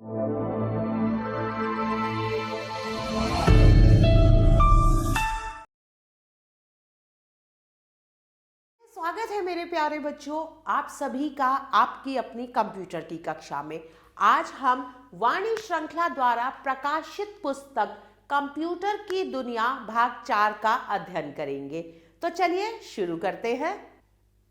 स्वागत है मेरे प्यारे बच्चों, आप सभी का आपकी अपनी कंप्यूटर की कक्षा में। आज हम वाणी श्रृंखला द्वारा प्रकाशित पुस्तक कंप्यूटर की दुनिया भाग 4 का अध्ययन करेंगे। तो चलिए शुरू करते हैं।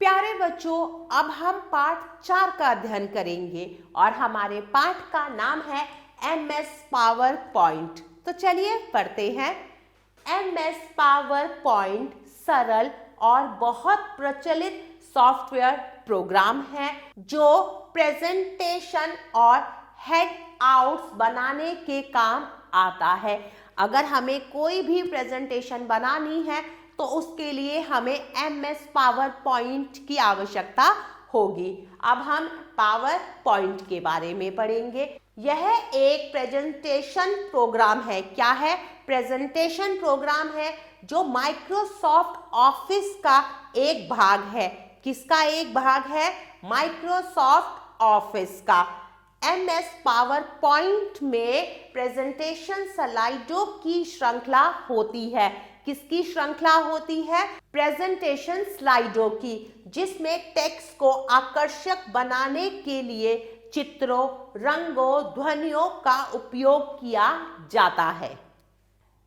प्यारे बच्चों, अब हम पाठ 4 का अध्ययन करेंगे और हमारे पाठ का नाम है MS पावर पॉइंट। तो चलिए पढ़ते हैं। MS पावर पॉइंट सरल और बहुत प्रचलित सॉफ्टवेयर प्रोग्राम है जो प्रेजेंटेशन और हैंडआउट्स बनाने के काम आता है। अगर हमें कोई भी प्रेजेंटेशन बनानी है तो उसके लिए हमें MS पावर पॉइंट की आवश्यकता होगी। अब हम पावर पॉइंट के बारे में पढ़ेंगे। यह एक प्रेजेंटेशन प्रोग्राम है। क्या है? प्रेजेंटेशन प्रोग्राम है जो माइक्रोसॉफ्ट ऑफिस का एक भाग है। किसका एक भाग है? माइक्रोसॉफ्ट ऑफिस का। MS पावर पॉइंट में प्रेजेंटेशन स्लाइडों की श्रृंखला होती है। किसकी श्रृंखला होती है? प्रेजेंटेशन स्लाइडों की, जिसमें टेक्स्ट को आकर्षक बनाने के लिए चित्रों, रंगों, ध्वनियों का उपयोग किया जाता है।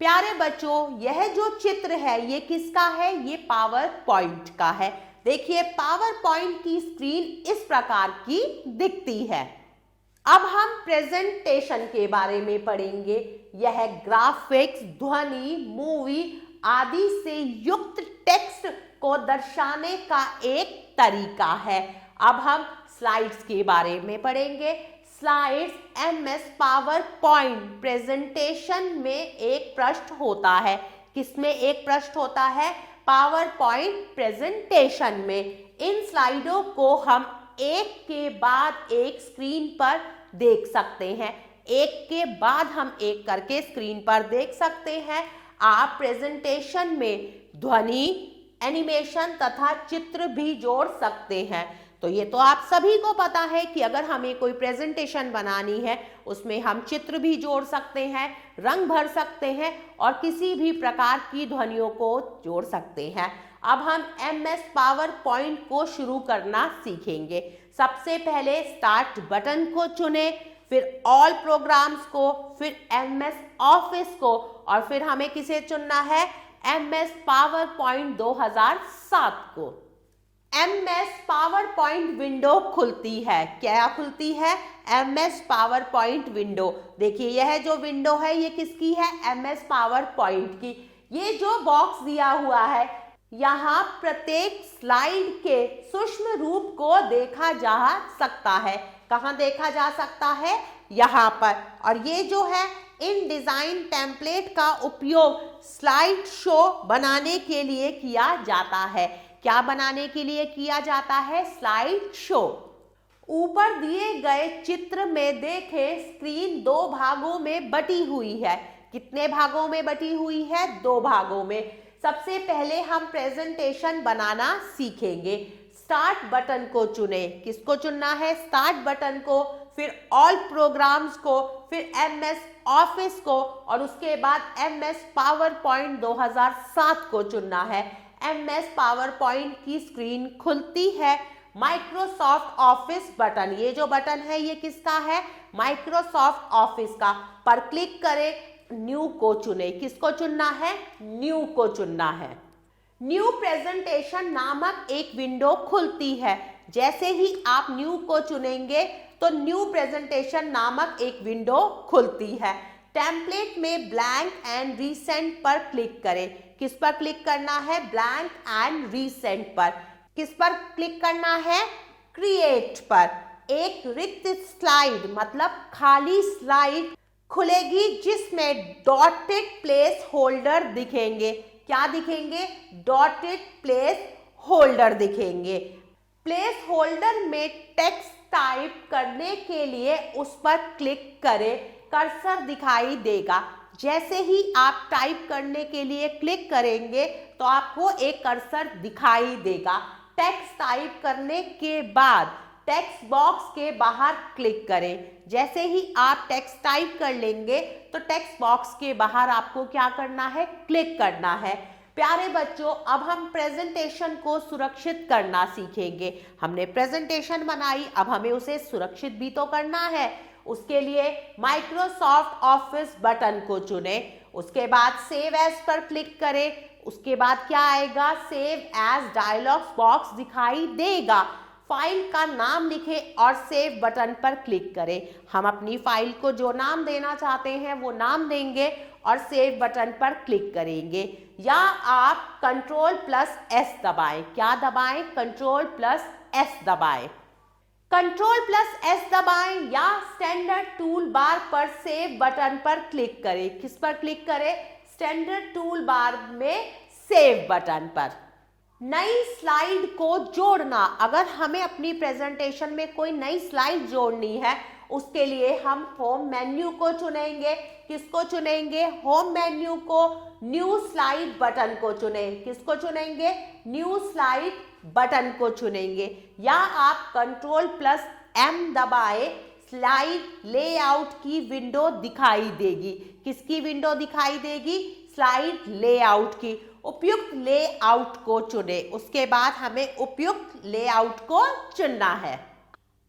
प्यारे बच्चों, यह जो चित्र है ये किसका है? ये पावर पॉइंट का है। देखिए, पावर पॉइंट की स्क्रीन इस प्रकार की दिखती है। अब हम प्रेजेंटेशन के बारे में पढ़ेंगे। यह ग्राफिक्स, ध्वनि, मूवी आदि से युक्त टेक्स्ट को दर्शाने का एक तरीका है। अब हम स्लाइड्स के बारे में पढ़ेंगे। Slides MS power point presentation में एक पृष्ठ होता है। किसमें एक पृष्ठ होता है? पावर पॉइंट प्रेजेंटेशन में। इन स्लाइडों को हम एक के बाद एक स्क्रीन पर देख सकते हैं। एक के बाद हम एक करके स्क्रीन पर देख सकते हैं। आप प्रेजेंटेशन में ध्वनि, एनिमेशन तथा चित्र भी जोड़ सकते हैं। तो ये तो आप सभी को पता है कि अगर हमें कोई प्रेजेंटेशन बनानी है उसमें हम चित्र भी जोड़ सकते हैं, रंग भर सकते हैं और किसी भी प्रकार की ध्वनियों को जोड़ सकते हैं। अब हम MS पावर पॉइंट को शुरू करना सीखेंगे। सबसे पहले स्टार्ट बटन को चुनें, फिर ऑल प्रोग्राम्स को, फिर MS ऑफिस को और फिर हमें किसे चुनना है? MS पावर पॉइंट 2007 को। MS पावर पॉइंट विंडो खुलती है। क्या खुलती है? MS power point window. देखिए, यह जो विंडो है ये किसकी है? MS पावर पॉइंट की। ये जो बॉक्स दिया हुआ है, यहाँ प्रत्येक स्लाइड के सूक्ष्म रूप को देखा जा सकता है। कहाँ देखा जा सकता है? यहाँ पर। और ये जो है इन डिजाइन टेम्पलेट का उपयोग स्लाइड शो बनाने के लिए किया जाता है। क्या बनाने के लिए किया जाता है? Slide show. ऊपर दिए गए चित्र में देखें, स्क्रीन 2 भागों में बटी हुई है। कितने भागों में बटी हुई है? 2 भागों में। सबसे पहले हम प्रेजेंटेशन बनाना सीखेंगे। स्टार्ट बटन को चुनें। किसको चुनना है? स्टार्ट बटन को, फिर ऑल प्रोग्राम्स को, फिर MS ऑफिस को और उसके बाद MS पावर पॉइंट 2007 को चुनना है। MS पावर पॉइंट की स्क्रीन खुलती है। माइक्रोसॉफ्ट ऑफिस बटन, ये जो बटन है ये किसका है? माइक्रोसॉफ्ट ऑफिस का। पर क्लिक करें, न्यू को चुने। किसको चुनना है? न्यू को चुनना है। न्यू प्रेजेंटेशन नामक एक विंडो खुलती है। जैसे ही आप न्यू को चुनेंगे तो न्यू प्रेजेंटेशन नामक एक विंडो खुलती है। टेम्पलेट में ब्लैंक एंड रीसेंट पर क्लिक करें। किस पर क्लिक करना है? ब्लैंक एंड रीसेंट पर। किस पर क्लिक करना है? क्रिएट पर। एक रिक्त स्लाइड मतलब खाली स्लाइड खुलेगी जिसमें डॉटेड प्लेस होल्डर दिखेंगे। क्या दिखेंगे? डॉटेड प्लेस होल्डर दिखेंगे। प्लेस होल्डर में टेक्स्ट टाइप करने के लिए उस पर क्लिक करें। कर्सर दिखाई देगा। जैसे ही आप टाइप करने के लिए क्लिक करेंगे तो आपको एक कर्सर दिखाई देगा। टेक्स्ट टाइप करने के बाद टेक्स्ट बॉक्स के बाहर क्लिक करें। जैसे ही आप टेक्स्ट टाइप कर लेंगे तो टेक्स्ट बॉक्स के बाहर आपको क्या करना है, क्लिक करना है। प्यारे बच्चों, अब हम प्रेजेंटेशन को सुरक्षित करना सीखेंगे। हमने प्रेजेंटेशन बनाई, अब हमें उसे सुरक्षित भी तो करना है। उसके लिए माइक्रोसॉफ्ट ऑफिस बटन को चुनें, उसके बाद सेव एज पर क्लिक करें। उसके बाद क्या आएगा, सेव एज डायलॉग बॉक्स दिखाई देगा। फाइल का नाम लिखें और सेव बटन पर क्लिक करें। हम अपनी फाइल को जो नाम देना चाहते हैं वो नाम देंगे और सेव बटन पर क्लिक करेंगे। या आप Ctrl+S दबाएं। क्या दबाएं, Ctrl+S दबाएं। Ctrl+S दबाएं या स्टैंडर्ड टूल बार पर सेव बटन पर क्लिक करें। किस पर क्लिक करें, स्टैंडर्ड टूल बार में सेव बटन पर। नई स्लाइड को जोड़ना, अगर हमें अपनी प्रेजेंटेशन में कोई नई स्लाइड जोड़नी है उसके लिए हम होम मेन्यू को चुनेंगे। किसको चुनेंगे, होम मेन्यू को, न्यू स्लाइड बटन को चुनें। किसको चुनेंगे, न्यू स्लाइड बटन को चुनेंगे। या आप Ctrl+M दबाए, स्लाइड लेआउट की विंडो दिखाई देगी। किसकी विंडो दिखाई देगी, स्लाइड लेआउट की। उपयुक्त लेआउट को चुने, उसके बाद हमें उपयुक्त लेआउट को चुनना है।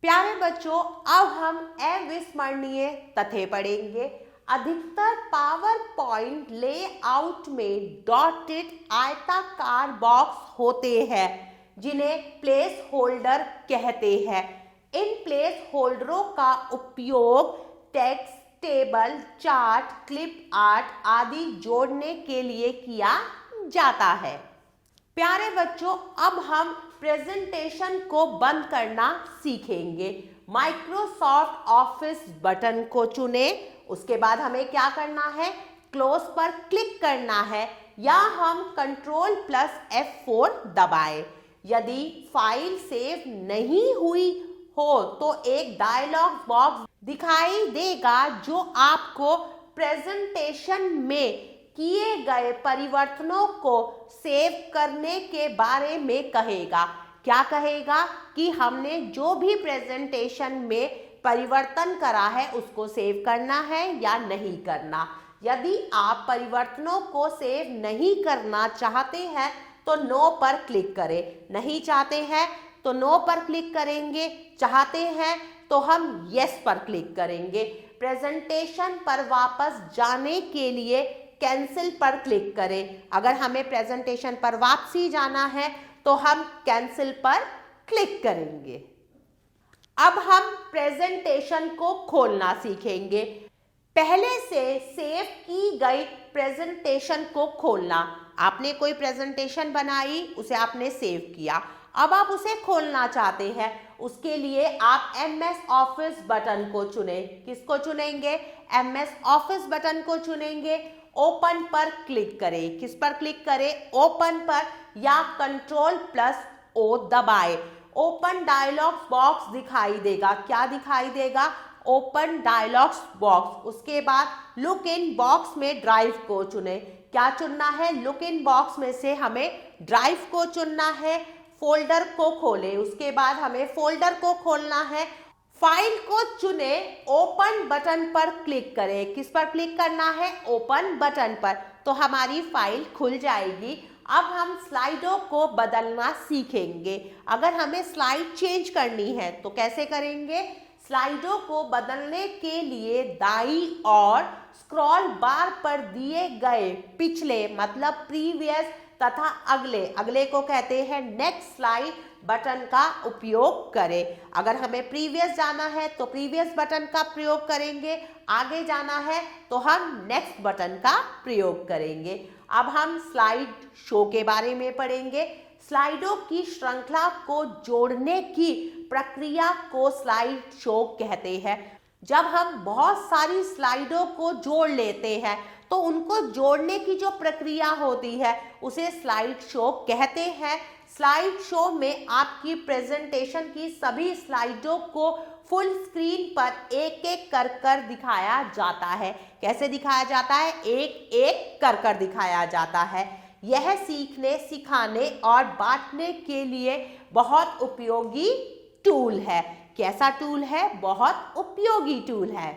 प्यारे बच्चों, अब हम अविस्मरणीय तथ्य पढ़ेंगे। अधिकतर पावर पॉइंट लेआउट में डॉटेड आयताकार बॉक्स होते हैं जिन्हें प्लेस होल्डर कहते हैं। इन प्लेस होल्डरों का उपयोग text, table, chart, clip art आदि जोड़ने के लिए किया जाता है। प्यारे बच्चों, अब हम प्रेजेंटेशन को बंद करना सीखेंगे। माइक्रोसॉफ्ट ऑफिस बटन को चुने, उसके बाद हमें क्या करना है, क्लोज पर क्लिक करना है या हम Ctrl+F4 दबाएं। यदि फाइल सेव नहीं हुई हो तो एक डायलॉग बॉक्स दिखाई देगा जो आपको प्रेजेंटेशन में किए गए परिवर्तनों को सेव करने के बारे में कहेगा। क्या कहेगा कि हमने जो भी प्रेजेंटेशन में परिवर्तन करा है उसको सेव करना है या नहीं करना। यदि आप परिवर्तनों को सेव नहीं करना चाहते हैं तो नो पर क्लिक करें। नहीं चाहते हैं तो नो पर क्लिक करेंगे, चाहते हैं तो हम यस पर क्लिक करेंगे। प्रेजेंटेशन पर वापस जाने के लिए कैंसिल पर क्लिक करें। अगर हमें प्रेजेंटेशन पर वापसी जाना है तो हम कैंसिल पर क्लिक करेंगे। अब हम प्रेजेंटेशन को खोलना सीखेंगे। पहले से सेव की गई प्रेजेंटेशन को खोलना। आपने कोई प्रेजेंटेशन बनाई, उसे आपने सेव किया, अब आप उसे खोलना चाहते हैं। उसके लिए आप MS ऑफिस बटन को चुनें। किसको चुनेंगे, MS ऑफिस बटन को चुनेंगे। ओपन पर क्लिक करें। किस पर क्लिक करें, ओपन पर या Ctrl+O दबाएं। ओपन डायलॉग बॉक्स दिखाई देगा। क्या दिखाई देगा, ओपन डायलॉग बॉक्स। उसके बाद लुक इन बॉक्स में ड्राइव को चुने। क्या चुनना है, लुक इन बॉक्स में से हमें ड्राइव को चुनना है। फोल्डर को खोलें, उसके बाद हमें फोल्डर को खोलना है। फाइल को चुने, ओपन बटन पर क्लिक करें। किस पर क्लिक करना है, ओपन बटन पर, तो हमारी फाइल खुल जाएगी। अब हम स्लाइडों को बदलना सीखेंगे। अगर हमें स्लाइड चेंज करनी है तो कैसे करेंगे, स्लाइडों को बदलने के लिए दाईं ओर स्क्रॉल बार पर दिए गए पिछले मतलब प्रीवियस तथा अगले को कहते हैं नेक्स्ट स्लाइड बटन का उपयोग करें। अगर हमें प्रीवियस जाना है तो प्रीवियस बटन का प्रयोग करेंगे, आगे जाना है तो हम नेक्स्ट बटन का प्रयोग करेंगे। अब हम स्लाइड शो के बारे में पढ़ेंगे। स्लाइडों की श्रृंखला को जोड़ने की प्रक्रिया को स्लाइड शो कहते हैं। जब हम बहुत सारी स्लाइडों को जोड़ लेते हैं तो उनको जोड़ने की जो प्रक्रिया होती है उसे स्लाइड शो कहते हैं। स्लाइड शो में आपकी प्रेजेंटेशन की सभी स्लाइडों को फुल स्क्रीन पर एक एक कर दिखाया जाता है। कैसे दिखाया जाता है, एक एक कर दिखाया जाता है। यह सीखने, सिखाने और बांटने के लिए बहुत उपयोगी टूल है। कैसा टूल है? बहुत उपयोगी टूल है।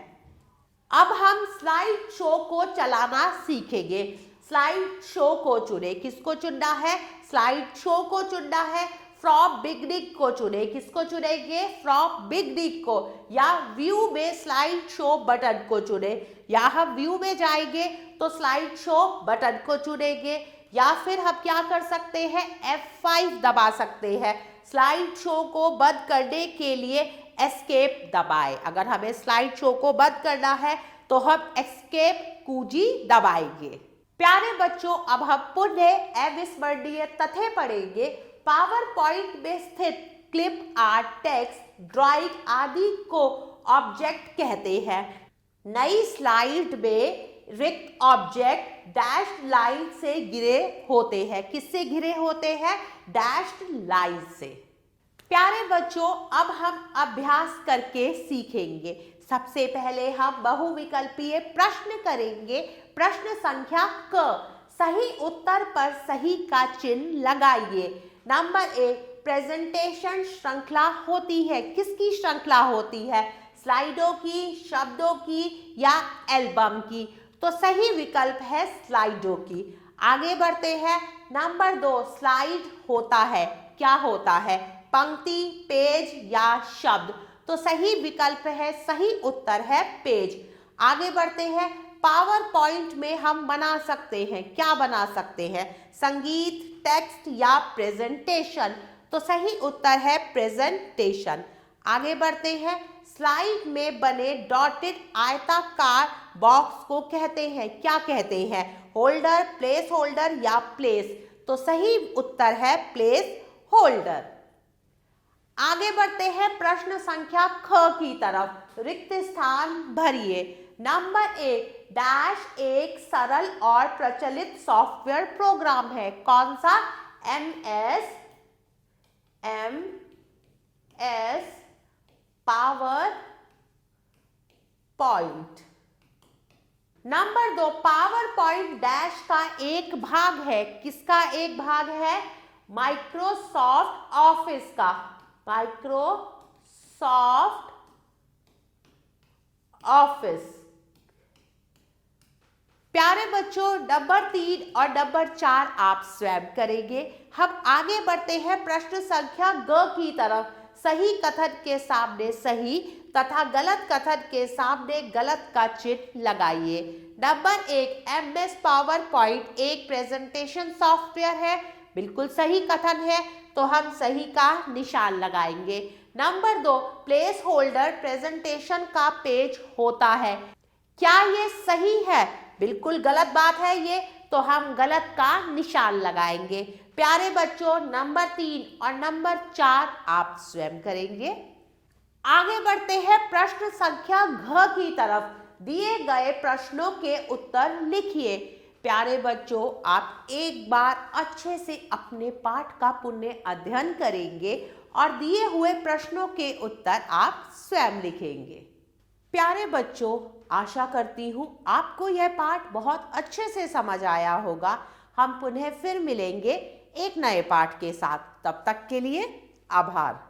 अब हम स्लाइड शो को चलाना सीखेंगे। स्लाइड शो को चुने। किसको चुनना है? स्लाइड शो को चुनना है। फ्रॉम बिगनिंग को चुने। किसको चुनेंगे? फ्रॉम बिगनिंग को। या व्यू में स्लाइड शो बटन को चुने। या हम व्यू में जाएंगे तो स्लाइड शो बटन को चुनेंगे, या फिर हम क्या कर सकते हैं? F5 दबा सकते हैं। स्लाइड शो को बंद करने के लिए एस्केप दबाएं। अगर हमें स्लाइड शो को बंद करना है तो हम एस्केप कुंजी दबाएंगे। प्यारे बच्चों, अब हम पुनः अविस्मरणीय तथ्य पढ़ेंगे। पावर पॉइंट में स्थित क्लिप आर्ट, टेक्स्ट, ड्राइंग आदि को ऑब्जेक्ट कहते हैं। नई स्लाइड में रिक्त ऑब्जेक्ट डैश्ड लाइन से घिरे होते हैं। किससे घिरे होते हैं? डैश्ड लाइन से। प्यारे बच्चों, अब हम अभ्यास करके सीखेंगे। सबसे पहले हम बहुविकल्पीय प्रश्न करेंगे। प्रश्न संख्या क। सही उत्तर पर सही का चिन्ह लगाइए। नंबर 1, प्रेजेंटेशन श्रृंखला होती है। किसकी श्रृंखला होती है? स्लाइडों की, शब्दों की या एल्बम की? तो सही विकल्प है स्लाइडों की। आगे बढ़ते हैं। नंबर 2, स्लाइड होता है। क्या होता है? पंक्ति, पेज या शब्द? तो सही विकल्प है, सही उत्तर है पेज। आगे बढ़ते हैं। पावर पॉइंट में हम बना सकते हैं। क्या बना सकते हैं? संगीत, टेक्स्ट या प्रेजेंटेशन? तो सही उत्तर है प्रेजेंटेशन। आगे बढ़ते हैं। स्लाइड में बने डॉटेड आयताकार बॉक्स को कहते हैं। क्या कहते हैं? होल्डर, प्लेस होल्डर या प्लेस? तो सही उत्तर है प्लेस होल्डर। आगे बढ़ते हैं प्रश्न संख्या ख की तरफ। रिक्त स्थान भरिए। नंबर 1, डैश एक सरल और प्रचलित सॉफ्टवेयर प्रोग्राम है। कौन सा? MS power point. Number 2, power point dash का एक भाग है। किसका एक भाग है? माइक्रोसॉफ्ट ऑफिस का। Microsoft office. प्यारे बच्चों, नंबर 3 और नंबर 4 आप स्वयं करेंगे। हम आगे बढ़ते हैं प्रश्न संख्या ग की तरफ। सही कथन के सामने सही तथा गलत कथन के सामने गलत का चिन्ह लगाइए। नंबर 1, MS पावर पॉइंट एक प्रेजेंटेशन सॉफ्टवेयर है। बिल्कुल सही कथन है, तो हम सही का निशान लगाएंगे। नंबर 2, प्लेस होल्डर प्रेजेंटेशन का पेज होता है। क्या ये सही है? बिल्कुल गलत बात है ये, तो हम गलत का निशान लगाएंगे। प्यारे बच्चों, नंबर 3 और नंबर 4 आप स्वयं करेंगे। आगे बढ़ते हैं प्रश्न संख्या घ की तरफ। दिए गए प्रश्नों के उत्तर लिखिए। प्यारे बच्चों, आप एक बार अच्छे से अपने पाठ का पुनः अध्ययन करेंगे और दिए हुए प्रश्नों के उत्तर आप स्वयं लिखेंगे। प्यारे बच्चों, आशा करती हूँ आपको यह पाठ बहुत अच्छे से समझ आया होगा। हम पुनः फिर मिलेंगे एक नए पाठ के साथ। तब तक के लिए आभार।